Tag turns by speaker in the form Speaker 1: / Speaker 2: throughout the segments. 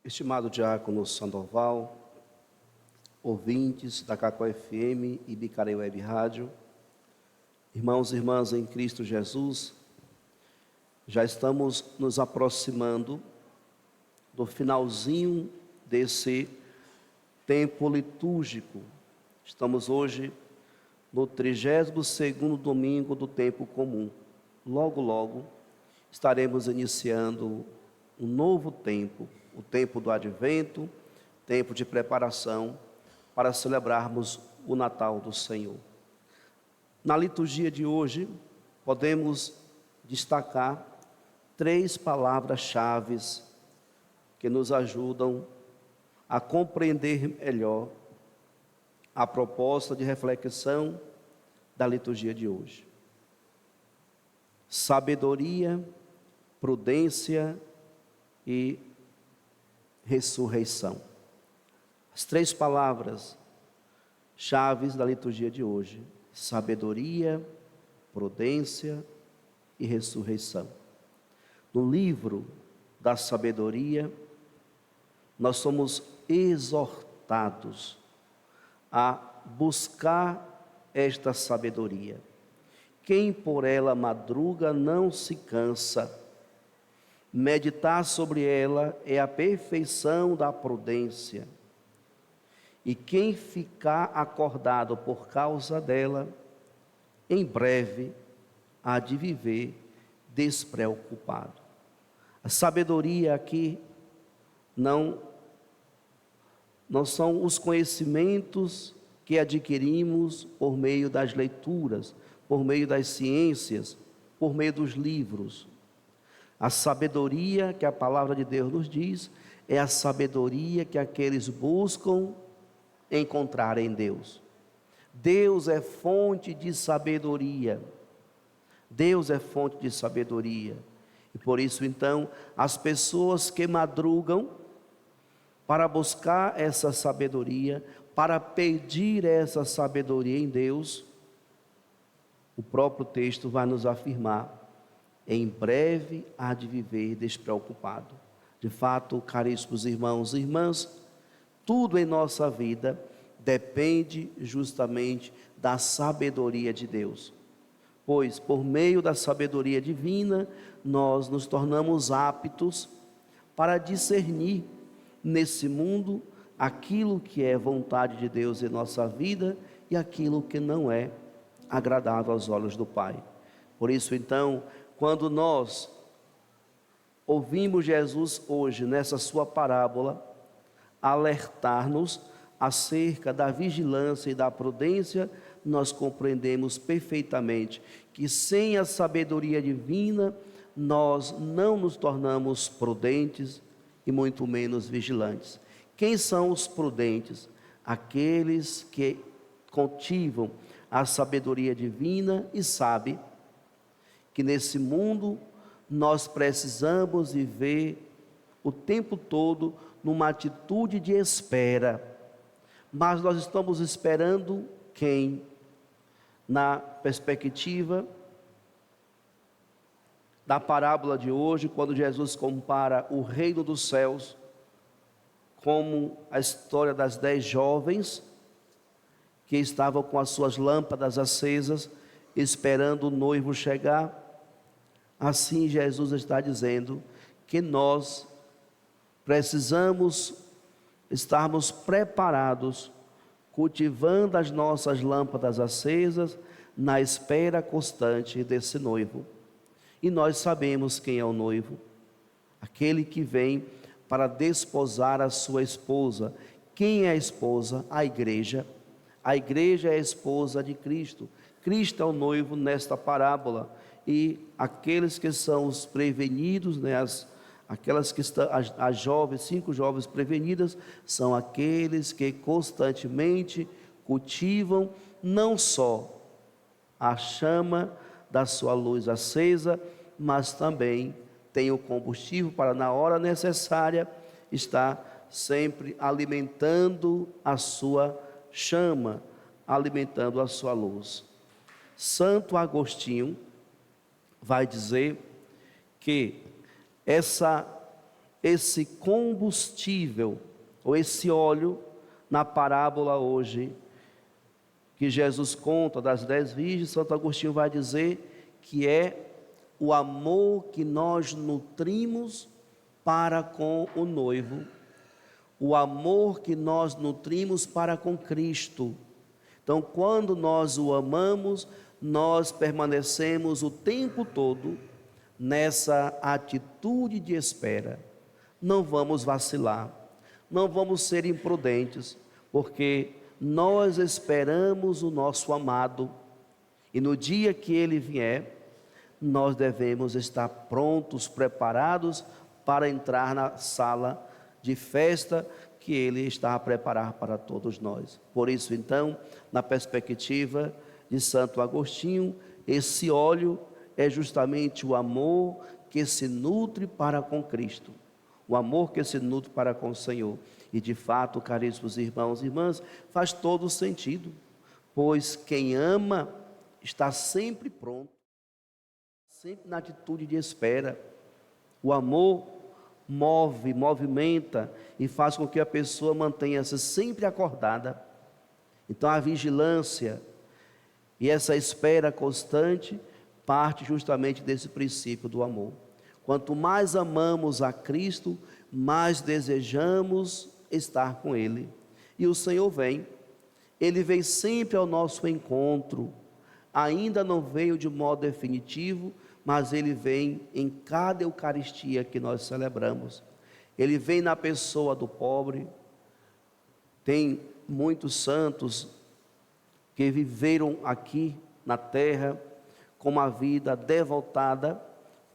Speaker 1: Estimado diácono Sandoval, ouvintes da Cacó FM e Bicarei Web Rádio, irmãos e irmãs em Cristo Jesus, já estamos nos aproximando do finalzinho desse tempo litúrgico. Estamos hoje no 32º domingo do tempo comum. Logo, logo, estaremos iniciando um novo tempo, o tempo do Advento, tempo de preparação para celebrarmos o Natal do Senhor. Na liturgia de hoje, podemos destacar 3 palavras-chave que nos ajudam a compreender melhor a proposta de reflexão da liturgia de hoje. Sabedoria, prudência e ressurreição. As 3 palavras-chave da liturgia de hoje: sabedoria, prudência e ressurreição. No livro da sabedoria, nós somos exortados a buscar esta sabedoria. Quem por ela madruga não se cansa. Meditar sobre ela é a perfeição da prudência. E quem ficar acordado por causa dela, em breve há de viver despreocupado. A sabedoria aqui não são os conhecimentos que adquirimos por meio das leituras, por meio das ciências, por meio dos livros. A sabedoria que a palavra de Deus nos diz é a sabedoria que aqueles buscam encontrar em Deus. Deus é fonte de sabedoria. Deus é fonte de sabedoria. E por isso, então, as pessoas que madrugam para buscar essa sabedoria, para pedir essa sabedoria em Deus, o próprio texto vai nos afirmar: em breve há de viver despreocupado. De fato, caríssimos irmãos e irmãs, tudo em nossa vida depende justamente da sabedoria de Deus. Pois, por meio da sabedoria divina, nós nos tornamos aptos para discernir nesse mundo aquilo que é vontade de Deus em nossa vida e aquilo que não é agradável aos olhos do Pai. Por isso, então, quando nós ouvimos Jesus hoje, nessa sua parábola, alertar-nos acerca da vigilância e da prudência, nós compreendemos perfeitamente que sem a sabedoria divina, nós não nos tornamos prudentes e muito menos vigilantes. Quem são os prudentes? Aqueles que cultivam a sabedoria divina e sabem que nesse mundo nós precisamos viver o tempo todo numa atitude de espera. Mas nós estamos esperando quem? Na perspectiva da parábola de hoje, quando Jesus compara o reino dos céus como a história das 10 jovens que estavam com as suas lâmpadas acesas, esperando o noivo chegar. Assim, Jesus está dizendo que nós precisamos estarmos preparados, cultivando as nossas lâmpadas acesas, na espera constante desse noivo. E nós sabemos quem é o noivo: aquele que vem para desposar a sua esposa. Quem é a esposa? A igreja. A igreja é a esposa de Cristo. Cristo é o noivo nesta parábola. E aqueles que são os prevenidos, aquelas que estão, as jovens, 5 jovens prevenidas, são aqueles que constantemente cultivam não só a chama da sua luz acesa, mas também tem o combustível para, na hora necessária, estar sempre alimentando a sua chama, alimentando a sua luz. Santo Agostinho vai dizer que essa esse combustível, ou esse óleo, na parábola hoje, que Jesus conta das 10 virgens, Santo Agostinho vai dizer que é o amor que nós nutrimos para com o noivo, o amor que nós nutrimos para com Cristo. Então, quando nós o amamos, nós permanecemos o tempo todo nessa atitude de espera. Não vamos vacilar, não vamos ser imprudentes, porque nós esperamos o nosso amado, e no dia que ele vier, nós devemos estar prontos, preparados para entrar na sala de festa que ele está a preparar para todos nós. Por isso, então, na perspectiva de Santo Agostinho, esse óleo é justamente o amor que se nutre para com Cristo, o amor que se nutre para com o Senhor. E de fato, caríssimos irmãos e irmãs, faz todo sentido, pois quem ama está sempre pronto, sempre na atitude de espera. O amor move, movimenta e faz com que a pessoa mantenha-se sempre acordada. Então a vigilância e essa espera constante parte justamente desse princípio do amor. Quanto mais amamos a Cristo, mais desejamos estar com Ele. E o Senhor vem, Ele vem sempre ao nosso encontro. Ainda não veio de modo definitivo, mas Ele vem em cada Eucaristia que nós celebramos. Ele vem na pessoa do pobre. Tem muitos santos que viveram aqui na terra com uma vida devotada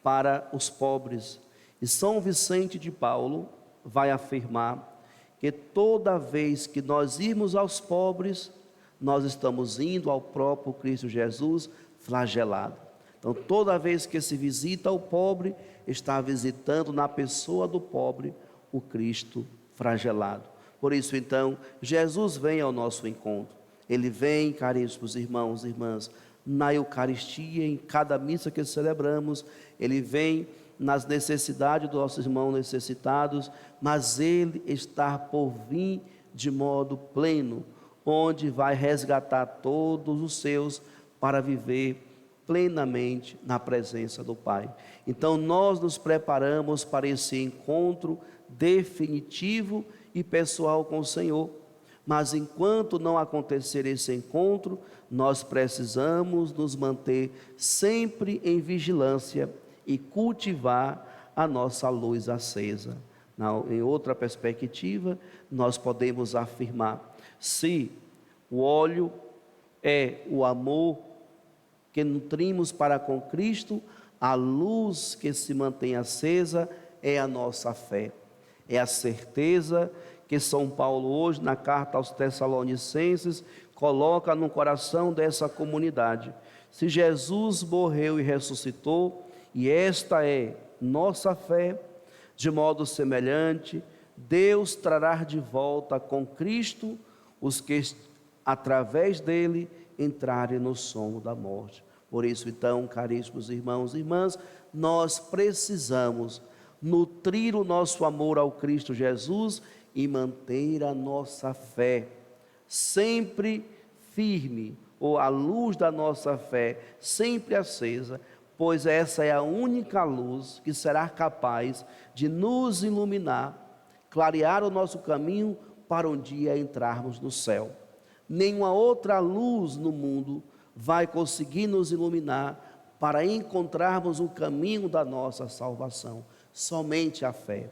Speaker 1: para os pobres. E São Vicente de Paulo vai afirmar que toda vez que nós irmos aos pobres, nós estamos indo ao próprio Cristo Jesus flagelado. Então, toda vez que se visita o pobre, está visitando na pessoa do pobre o Cristo flagelado. Por isso, então, Jesus vem ao nosso encontro. Ele vem, caríssimos irmãos e irmãs, na Eucaristia, em cada missa que celebramos. Ele vem nas necessidades dos nossos irmãos necessitados, mas Ele está por vir de modo pleno, onde vai resgatar todos os seus para viver plenamente na presença do Pai. Então nós nos preparamos para esse encontro definitivo e pessoal com o Senhor. Mas enquanto não acontecer esse encontro, nós precisamos nos manter sempre em vigilância e cultivar a nossa luz acesa. Em outra perspectiva, nós podemos afirmar: se o óleo é o amor que nutrimos para com Cristo, a luz que se mantém acesa é a nossa fé, é a certeza que São Paulo hoje, na carta aos Tessalonicenses, coloca no coração dessa comunidade. Se Jesus morreu e ressuscitou, e esta é nossa fé, de modo semelhante, Deus trará de volta com Cristo os que, através dele, entrarem no sono da morte. Por isso, então, caríssimos irmãos e irmãs, nós precisamos nutrir o nosso amor ao Cristo Jesus e manter a nossa fé sempre firme, ou a luz da nossa fé sempre acesa, pois essa é a única luz que será capaz de nos iluminar, clarear o nosso caminho para um dia entrarmos no céu. Nenhuma outra luz no mundo vai conseguir nos iluminar para encontrarmos o caminho da nossa salvação. Somente a fé.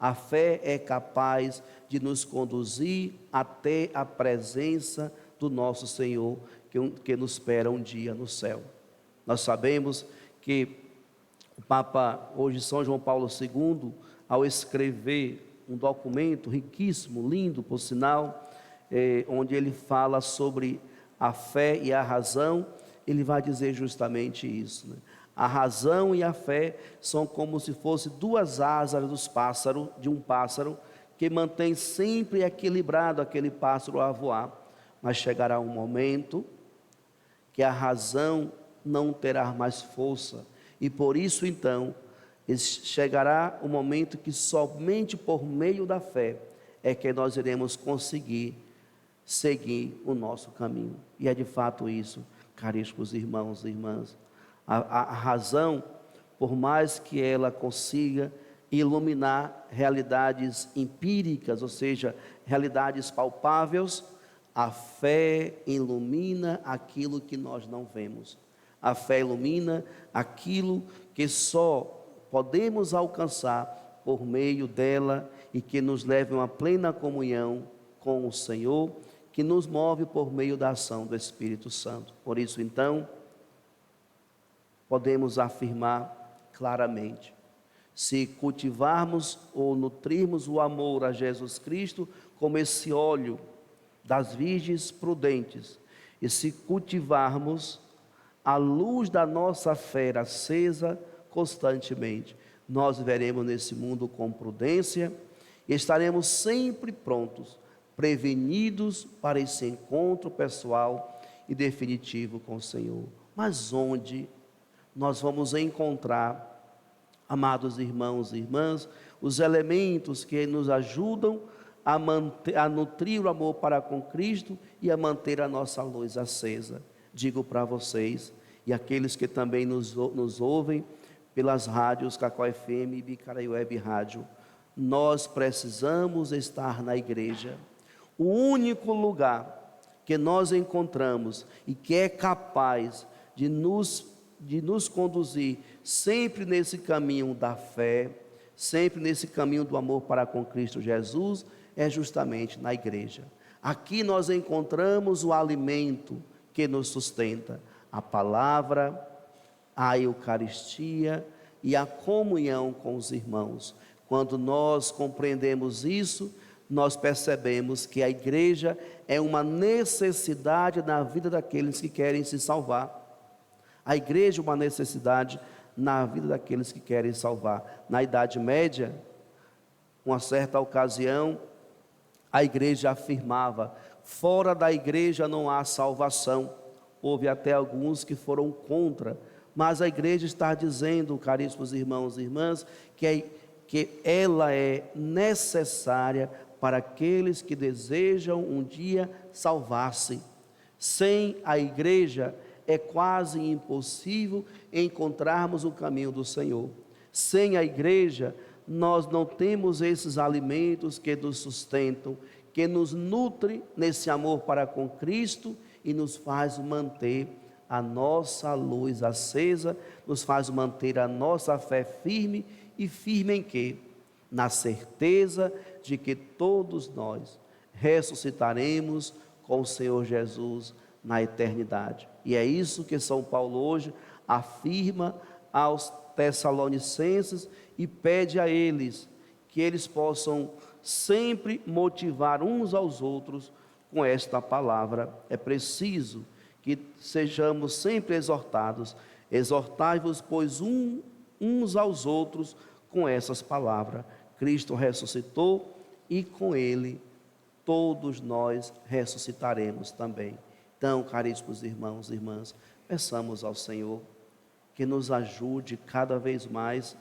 Speaker 1: A fé é capaz de nos conduzir até a presença do nosso Senhor, que nos espera um dia no céu. Nós sabemos que o Papa, hoje São João Paulo II, ao escrever um documento riquíssimo, lindo por sinal, onde ele fala sobre a fé e a razão, ele vai dizer justamente isso, né? A razão e a fé são como se fossem duas asas de um pássaro, que mantém sempre equilibrado aquele pássaro a voar. Mas chegará um momento que a razão não terá mais força, e por isso então chegará o momento que somente por meio da fé é que nós iremos conseguir seguir o nosso caminho. E é de fato isso, caríssimos irmãos e irmãs. A razão, por mais que ela consiga iluminar realidades empíricas, ou seja, realidades palpáveis, a fé ilumina aquilo que nós não vemos. A fé ilumina aquilo que só podemos alcançar por meio dela e que nos leva a uma plena comunhão com o Senhor, que nos move por meio da ação do Espírito Santo. Por isso, então, podemos afirmar claramente: se cultivarmos ou nutrirmos o amor a Jesus Cristo como esse óleo das virgens prudentes, e se cultivarmos a luz da nossa fé acesa constantemente, nós viveremos nesse mundo com prudência e estaremos sempre prontos, prevenidos para esse encontro pessoal e definitivo com o Senhor. Mas onde nós vamos encontrar, amados irmãos e irmãs, os elementos que nos ajudam a nutrir o amor para com Cristo e a manter a nossa luz acesa? Digo para vocês, e aqueles que também nos ouvem pelas rádios Cacó FM e Bicaraí Web Rádio, nós precisamos estar na igreja. O único lugar que nós encontramos e que é capaz de nos conduzir sempre nesse caminho da fé, sempre nesse caminho do amor para com Cristo Jesus, é justamente na igreja. Aqui nós encontramos o alimento que nos sustenta, a palavra, a Eucaristia e a comunhão com os irmãos. Quando nós compreendemos isso, nós percebemos que a igreja é uma necessidade na vida daqueles que querem se salvar. A igreja é uma necessidade na vida daqueles que querem salvar. Na Idade Média, uma certa ocasião, a igreja afirmava: fora da igreja não há salvação. Houve até alguns que foram contra, mas a igreja está dizendo, caríssimos irmãos e irmãs, que ela é necessária para aqueles que desejam um dia salvar-se. Sem a igreja é quase impossível encontrarmos o caminho do Senhor. Sem a igreja nós não temos esses alimentos que nos sustentam, que nos nutrem nesse amor para com Cristo e nos faz manter a nossa luz acesa, nos faz manter a nossa fé firme. E firme em quê? Na certeza de que todos nós ressuscitaremos com o Senhor Jesus na eternidade. E é isso que São Paulo hoje afirma aos Tessalonicenses e pede a eles que eles possam sempre motivar uns aos outros com esta palavra. É preciso que sejamos sempre exortados. Exortai-vos, pois, uns aos outros com essas palavras. Cristo ressuscitou e com Ele todos nós ressuscitaremos também. Então, caríssimos irmãos e irmãs, peçamos ao Senhor que nos ajude cada vez mais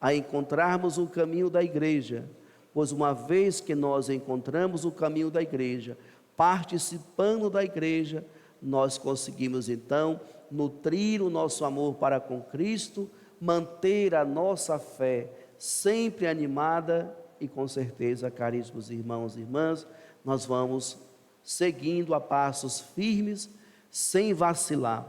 Speaker 1: a encontrarmos o caminho da igreja, pois uma vez que nós encontramos o caminho da igreja, participando da igreja, nós conseguimos então nutrir o nosso amor para com Cristo, manter a nossa fé sempre animada e com certeza, caríssimos irmãos e irmãs, nós vamos seguindo a passos firmes, sem vacilar,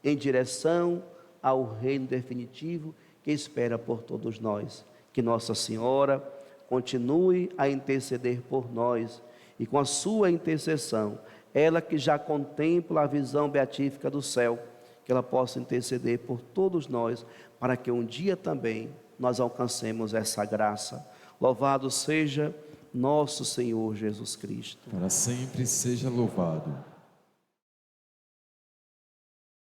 Speaker 1: em direção ao reino definitivo que espera por todos nós. Que Nossa Senhora continue a interceder por nós e com a sua intercessão, ela que já contempla a visão beatífica do céu, que ela possa interceder por todos nós, para que um dia também nós alcancemos essa graça. Louvado seja nosso Senhor Jesus Cristo.
Speaker 2: Para sempre seja louvado.